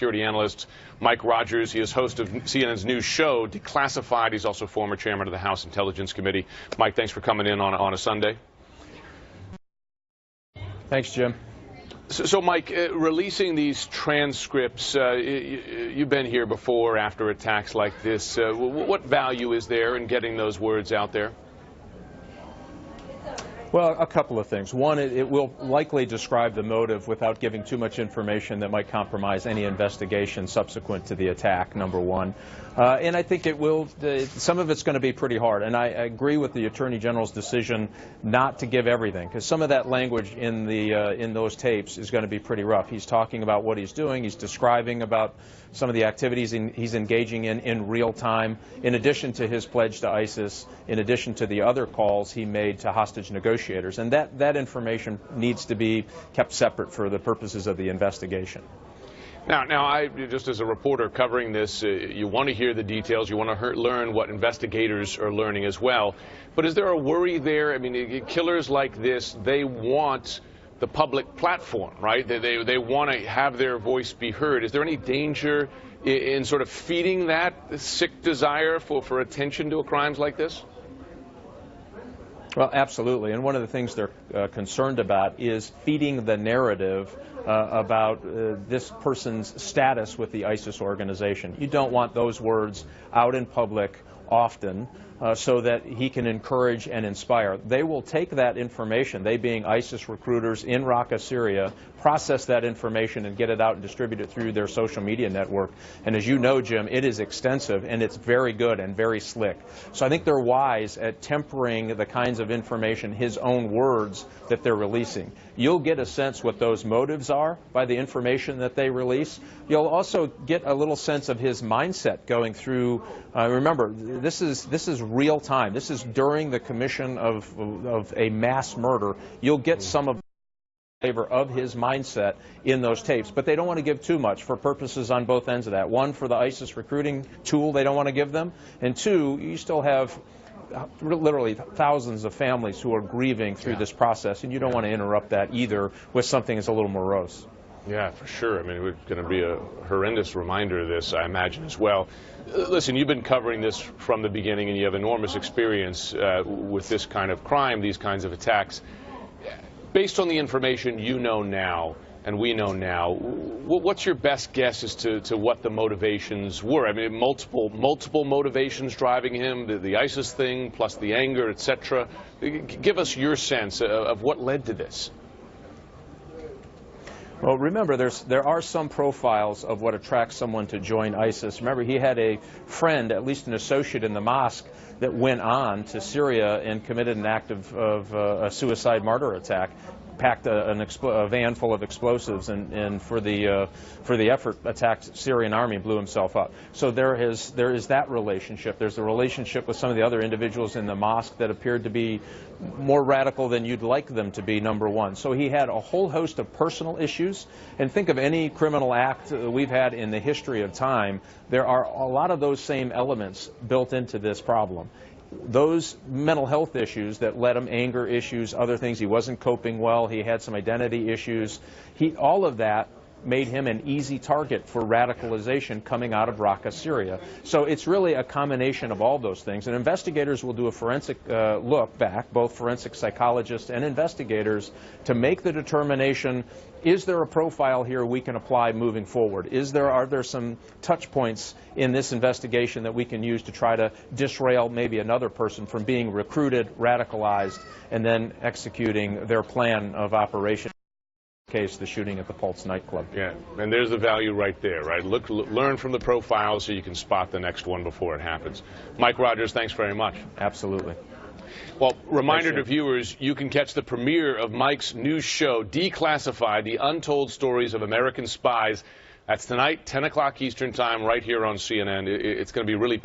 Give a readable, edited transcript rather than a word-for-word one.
security analyst Mike Rogers. He is host of CNN's new show, Declassified. He's also former chairman of the House Intelligence Committee. Mike, thanks for coming in on a Sunday. Thanks, Jim. So Mike, releasing these transcripts, you've been here before after attacks like this. What value is there in getting those words out there? Well, a couple of things. One, it will likely describe the motive without giving too much information that might compromise any investigation subsequent to the attack, number one. And I think it will, some of it's going to be pretty hard. And I agree with the Attorney General's decision not to give everything, because some of that language in those tapes is going to be pretty rough. He's talking about what he's doing. He's describing about some of the activities he's engaging in real time, in addition to his pledge to ISIS, in addition to the other calls he made to hostage negotiators. And that information needs to be kept separate for the purposes of the investigation. Now, I just as a reporter covering this, you want to hear the details, you want to learn what investigators are learning as well. But is there a worry there? I mean, killers like this, they want the public platform, right? They want to have their voice be heard. Is there any danger in sort of feeding that sick desire for attention to crimes like this? Well, absolutely. And one of the things they're concerned about is feeding the narrative about this person's status with the ISIS organization. You don't want those words out in public often so that he can encourage and inspire. They will take that information, they being ISIS recruiters in Raqqa, Syria, process that information and get it out and distribute it through their social media network. And as you know, Jim, it is extensive and it's very good and very slick. So I think they're wise at tempering the kinds of information, his own words, that they're releasing. You'll get a sense what those motives are by the information that they release. You'll also get a little sense of his mindset going through. Remember, this is real time. This is during the commission of a mass murder. You'll get some of flavor of his mindset in those tapes, but they don't want to give too much for purposes on both ends of that. One, for the ISIS recruiting tool they don't want to give them, and two, you still have literally thousands of families who are grieving through this process, and you don't want to interrupt that either with something that's a little morose. Yeah, for sure. I mean, it's going to be a horrendous reminder of this, I imagine, as well. Listen, you've been covering this from the beginning, and you have enormous experience with this kind of crime, these kinds of attacks. Based on the information you know now, and we know now, what's your best guess as to what the motivations were? I mean, multiple motivations driving him, the ISIS thing, plus the anger, etc. Give us your sense of what led to this. Well, remember, there are some profiles of what attracts someone to join ISIS. Remember, he had a friend, at least an associate in the mosque, that went on to Syria and committed an act of a suicide martyr attack, packed a van full of explosives, and for the effort attacked Syrian army and blew himself up. So there is that relationship. There's a relationship with some of the other individuals in the mosque that appeared to be more radical than you'd like them to be, number one. So he had a whole host of personal issues. And think of any criminal act we've had in the history of time. There are a lot of those same elements built into this problem. Those mental health issues that led him, anger issues, other things, he wasn't coping well, he had some identity issues, all of that made him an easy target for radicalization coming out of Raqqa, Syria. So it's really a combination of all those things. And investigators will do a forensic look back, both forensic psychologists and investigators, to make the determination, is there a profile here we can apply moving forward? Are there some touch points in this investigation that we can use to try to disrail maybe another person from being recruited, radicalized, and then executing their plan of operation? Case, the shooting at the Pulse nightclub. Yeah, and there's the value right there, right? Learn from the profile so you can spot the next one before it happens. Mike Rogers, thanks very much. Absolutely. Well, reminder to viewers, you can catch the premiere of Mike's new show, Declassified, The Untold Stories of American Spies. That's tonight, 10 o'clock Eastern Time, right here on CNN. It's going to be really